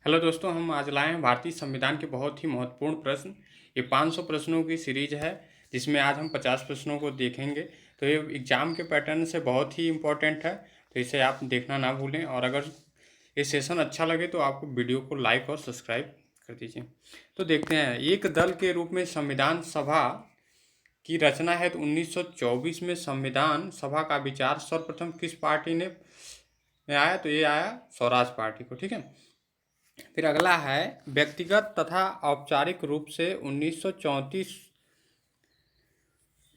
Hello दोस्तों, हम आज लाए हैं भारतीय संविधान के बहुत ही महत्वपूर्ण प्रश्न। ये 500 प्रश्नों की सीरीज है, जिसमें आज हम 50 प्रश्नों को देखेंगे। तो ये एग्ज़ाम के पैटर्न से बहुत ही इम्पोर्टेंट है, तो इसे आप देखना ना भूलें। और अगर ये सेशन अच्छा लगे तो आपको वीडियो को लाइक और सब्सक्राइब कर दीजिए। तो देखते हैं, एक दल के रूप में संविधान सभा की रचना है। तो 1924 में संविधान सभा का विचार सर्वप्रथम किस पार्टी ने में आया? तो ये आया स्वराज पार्टी को। ठीक है, फिर अगला है, व्यक्तिगत तथा औपचारिक रूप से 1934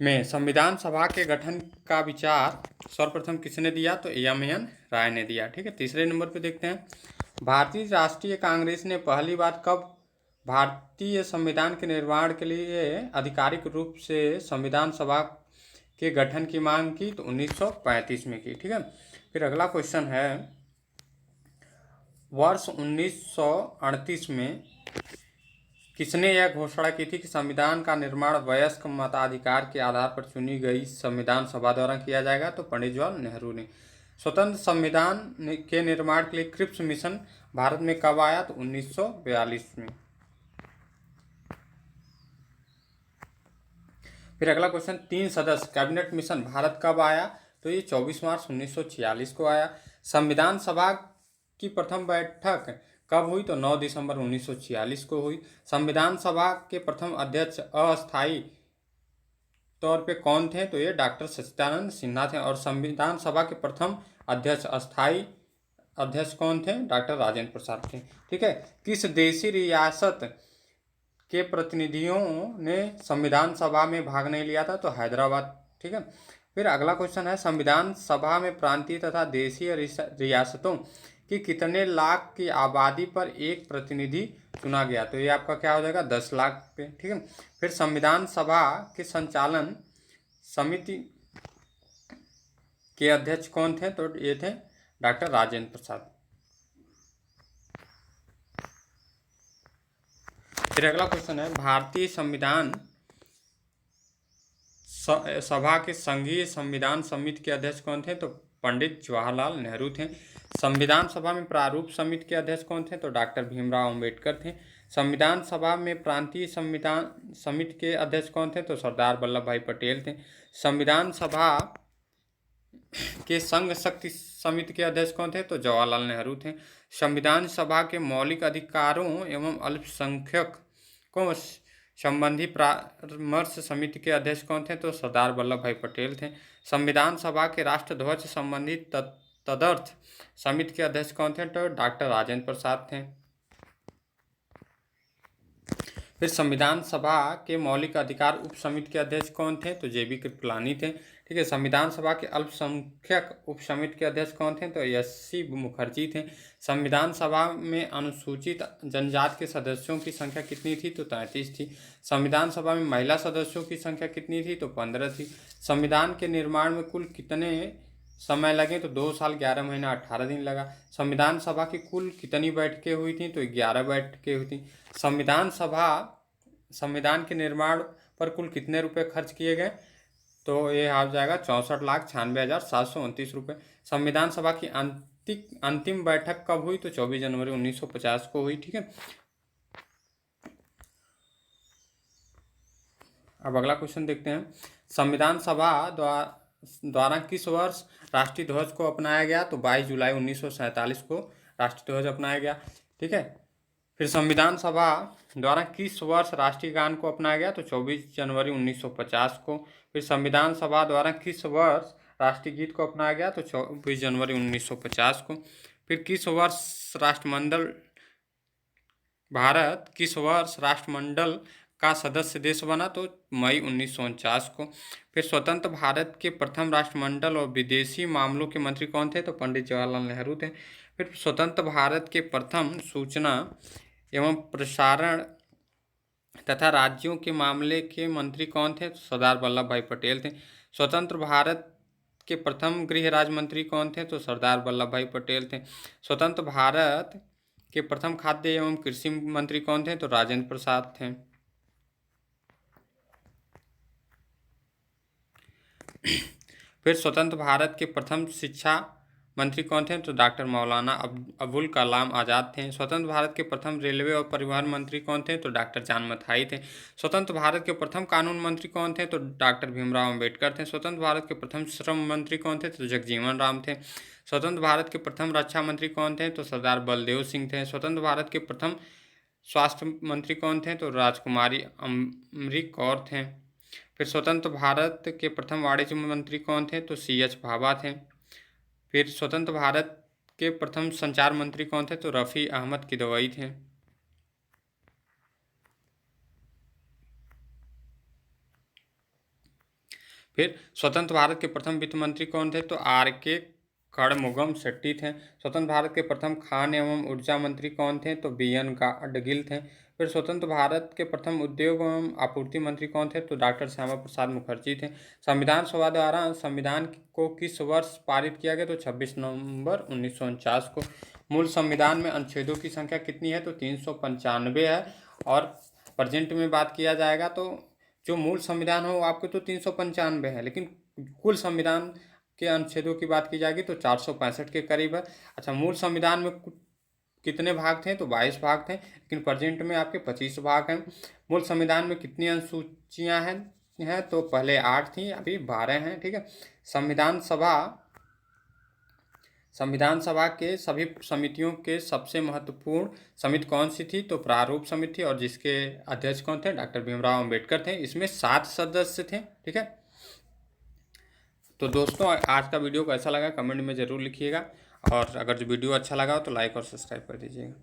में संविधान सभा के गठन का विचार सर्वप्रथम किसने दिया? तो एम.एन. राय ने दिया। ठीक है, तीसरे नंबर पे देखते हैं, भारतीय राष्ट्रीय कांग्रेस ने पहली बार कब भारतीय संविधान के निर्माण के लिए आधिकारिक रूप से संविधान सभा के गठन की मांग की? तो 1935 में की। ठीक है, फिर अगला क्वेश्चन है, वर्ष 1938 में किसने यह घोषणा की थी कि संविधान का निर्माण वयस्क मताधिकार के आधार पर चुनी गई संविधान सभा द्वारा किया जाएगा? तो पंडित जवाहरलाल नेहरू ने। स्वतंत्र संविधान के निर्माण के लिए क्रिप्स मिशन भारत में कब आया? तो 1942 में। फिर अगला क्वेश्चन, 3 सदस्य कैबिनेट मिशन भारत कब आया? तो ये 24 मार्च 1946 को आया। संविधान सभा की प्रथम बैठक कब हुई? तो 9 दिसंबर 1946 को हुई। संविधान सभा के प्रथम अध्यक्ष अस्थायी तौर पे कौन थे? तो ये डॉक्टर सच्चिदानंद सिन्हा थे। और संविधान सभा के प्रथम अध्यक्ष अस्थायी अध्यक्ष कौन थे? डॉक्टर राजेंद्र प्रसाद थे। ठीक है, किस देशी रियासत के प्रतिनिधियों ने संविधान सभा में भाग नहीं लिया था? तो हैदराबाद। ठीक है, फिर अगला क्वेश्चन है, संविधान सभा में प्रांतीय तथा देशीय रियासतों की कितने लाख की आबादी पर एक प्रतिनिधि चुना गया? तो ये आपका क्या हो जाएगा? 10 लाख पे। ठीक है, फिर संविधान सभा के संचालन समिति के अध्यक्ष कौन थे? तो ये थे डॉक्टर राजेंद्र प्रसाद। फिर अगला क्वेश्चन है, भारतीय संविधान सभा के संघीय संविधान समिति के अध्यक्ष कौन थे? तो पंडित जवाहरलाल नेहरू थे। संविधान सभा में प्रारूप समिति के अध्यक्ष कौन थे? तो डॉक्टर भीमराव अंबेडकर थे। संविधान सभा में प्रांतीय संविधान समिति के अध्यक्ष कौन थे? तो सरदार वल्लभ भाई पटेल थे। संविधान सभा के संघ शक्ति समिति के अध्यक्ष कौन थे? तो जवाहरलाल नेहरू थे। संविधान सभा के मौलिक अधिकारों एवं अल्पसंख्यकों संबंधी परामर्श समिति के अध्यक्ष कौन थे? तो सरदार वल्लभ भाई पटेल थे। संविधान सभा के राष्ट्रध्वज संबंधी तदर्थ समिति के अध्यक्ष कौन थे? तो डॉक्टर राजेंद्र प्रसाद थे। फिर संविधान सभा के मौलिक अधिकार उप समिति के अध्यक्ष कौन थे? तो जे.बी. कृपलानी थे। ठीक है, संविधान सभा के अल्पसंख्यक उप समिति के अध्यक्ष कौन थे? तो एस.सी. मुखर्जी थे। संविधान सभा में अनुसूचित जनजाति के सदस्यों की संख्या कितनी थी? तो 33 थी। संविधान सभा में महिला सदस्यों की संख्या कितनी थी? तो 15 थी। संविधान के निर्माण में कुल कितने समय लगे? तो 2 साल 11 महीना 18 दिन लगा। संविधान सभा की कुल कितनी बैठकें हुई थी? तो 11 बैठकें हुई थी। संविधान के निर्माण पर कुल कितने रुपए खर्च किए गए? तो ये आ जाएगा 64,96,729 रुपये। संविधान सभा की अंतिम बैठक कब हुई? तो 24 जनवरी 1950 को हुई। ठीक है, अब अगला क्वेश्चन देखते हैं, संविधान सभा द्वारा किस वर्ष राष्ट्रीय ध्वज को अपनाया गया? तो 22 जुलाई 1947 को राष्ट्रीय ध्वज अपनाया गया। ठीक है, फिर संविधान सभा द्वारा किस वर्ष राष्ट्रीय गान को अपनाया गया? तो 24 जनवरी 1950 को। फिर संविधान सभा द्वारा किस वर्ष राष्ट्रीय गीत को अपनाया गया? तो 24 जनवरी 1950 को। फिर भारत किस वर्ष राष्ट्रमंडल का सदस्य देश बना? तो मई 1949 को। फिर स्वतंत्र भारत के प्रथम राष्ट्रमंडल और विदेशी मामलों के मंत्री कौन थे? तो पंडित जवाहरलाल नेहरू थे। फिर स्वतंत्र भारत के प्रथम सूचना एवं प्रसारण तथा राज्यों के मामले के मंत्री कौन थे? तो सरदार वल्लभ भाई पटेल थे। स्वतंत्र भारत के प्रथम गृह राज्य मंत्री कौन थे? तो सरदार वल्लभ भाई पटेल थे। स्वतंत्र भारत के प्रथम खाद्य एवं कृषि मंत्री कौन थे? तो राजेंद्र प्रसाद थे। फिर स्वतंत्र भारत के प्रथम शिक्षा मंत्री कौन थे? तो डॉक्टर मौलाना अबुल कलाम आज़ाद थे। स्वतंत्र भारत के प्रथम रेलवे और परिवहन मंत्री कौन थे? तो डॉक्टर जान मथाई थे। स्वतंत्र भारत के प्रथम कानून मंत्री कौन थे? तो डॉक्टर भीमराव अम्बेडकर थे। स्वतंत्र भारत के प्रथम श्रम मंत्री कौन थे? तो जगजीवन राम थे। स्वतंत्र भारत के प्रथम रक्षा मंत्री कौन थे? तो सरदार बलदेव सिंह थे। स्वतंत्र भारत के प्रथम स्वास्थ्य मंत्री कौन थे? तो राजकुमारी अमृत कौर थे। फिर स्वतंत्र भारत के प्रथम वाणिज्य मंत्री कौन थे? तो CH भाभा थे। फिर स्वतंत्र भारत के प्रथम संचार मंत्री कौन थे? तो रफ़ी अहमद किदवई थे। फिर स्वतंत्र भारत के प्रथम वित्त मंत्री कौन थे? तो RK खड़मुगम शेट्टी थे। स्वतंत्र भारत के प्रथम खान एवं ऊर्जा मंत्री कौन थे? तो BN गाडगिल थे। फिर स्वतंत्र भारत के प्रथम उद्योग एवं आपूर्ति मंत्री कौन थे? तो डॉक्टर श्यामा प्रसाद मुखर्जी थे। संविधान सभा द्वारा संविधान को किस वर्ष पारित किया गया? तो 26 नवंबर 1949 को। मूल संविधान में अनुच्छेदों की संख्या कितनी है? तो 395 है। और प्रेजेंट में बात किया जाएगा तो जो मूल संविधान हो आपके तो 395 है, लेकिन कुल संविधान के अनुच्छेदों की बात की जाएगी तो 465 के करीब है। अच्छा, मूल संविधान में कितने भाग थे? तो 22 भाग थे, लेकिन प्रेजेंट में आपके 25 भाग हैं। मूल संविधान में कितनी अनुसूचियां हैं? तो पहले 8 थी, अभी 12 हैं। ठीक है। संविधान सभा के सभी समितियों के सबसे महत्वपूर्ण समिति कौन सी थी? तो प्रारूप समिति, और जिसके अध्यक्ष कौन थे? डॉक्टर भीमराव अम्बेडकर थे। इसमें 7 सदस्य थे। ठीक है। तो दोस्तों, आज का वीडियो कैसा लगा कमेंट में ज़रूर लिखिएगा, और अगर जो वीडियो अच्छा लगा हो तो लाइक और सब्सक्राइब कर दीजिएगा।